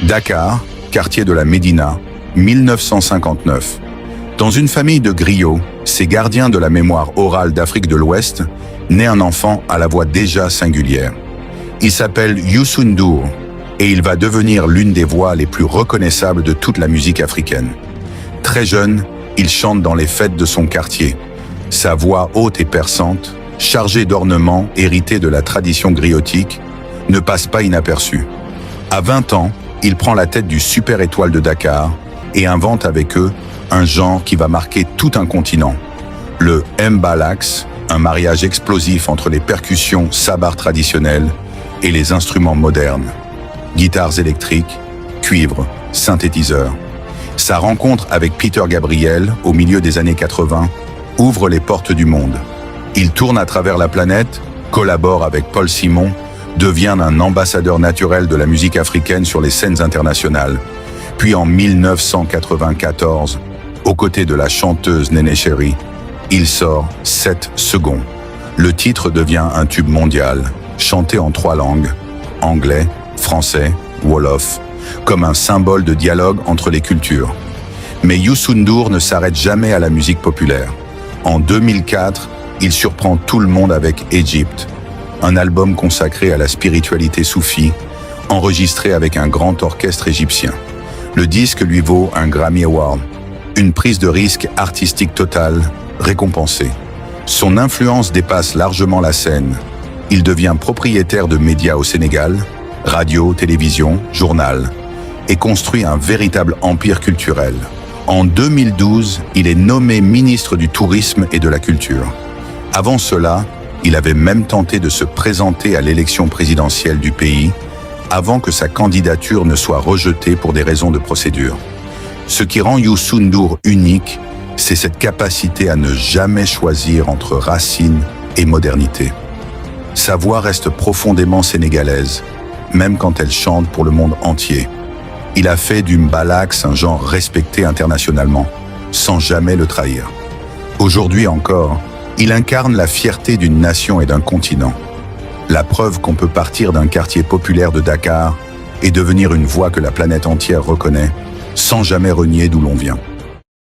Dakar, quartier de la Médina, 1959. Dans une famille de griots, ces gardiens de la mémoire orale d'Afrique de l'Ouest, naît un enfant à la voix déjà singulière. Il s'appelle Youssou N'Dour et il va devenir l'une des voix les plus reconnaissables de toute la musique africaine. Très jeune, il chante dans les fêtes de son quartier. Sa voix haute et perçante, chargée d'ornements hérités de la tradition griotique, ne passe pas inaperçue. À 20 ans, il prend la tête du Super Étoile de Dakar et invente avec eux un genre qui va marquer tout un continent. Le mbalax, un mariage explosif entre les percussions sabar traditionnelles et les instruments modernes. Guitares électriques, cuivres, synthétiseurs. Sa rencontre avec Peter Gabriel, au milieu des années 80, ouvre les portes du monde. Il tourne à travers la planète, collabore avec Paul Simon, devient un ambassadeur naturel de la musique africaine sur les scènes internationales. Puis en 1994, aux côtés de la chanteuse Néné Chéri, il sort 7 secondes. Le titre devient un tube mondial, chanté en 3 langues, anglais, français, wolof, comme un symbole de dialogue entre les cultures. Mais Youssou N'Dour ne s'arrête jamais à la musique populaire. En 2004, il surprend tout le monde avec Egypt, un album consacré à la spiritualité soufie, enregistré avec un grand orchestre égyptien. Le disque lui vaut un Grammy Award, une prise de risque artistique totale, récompensée. Son influence dépasse largement la scène. Il devient propriétaire de médias au Sénégal, radio, télévision, journal, et construit un véritable empire culturel. En 2012, il est nommé ministre du Tourisme et de la Culture. Avant cela, il avait même tenté de se présenter à l'élection présidentielle du pays, avant que sa candidature ne soit rejetée pour des raisons de procédure. Ce qui rend Youssou N'Dour unique, c'est cette capacité à ne jamais choisir entre racines et modernité. Sa voix reste profondément sénégalaise, même quand elle chante pour le monde entier. Il a fait du mbalax un genre respecté internationalement, sans jamais le trahir. Aujourd'hui encore, il incarne la fierté d'une nation et d'un continent. La preuve qu'on peut partir d'un quartier populaire de Dakar et devenir une voix que la planète entière reconnaît, sans jamais renier d'où l'on vient.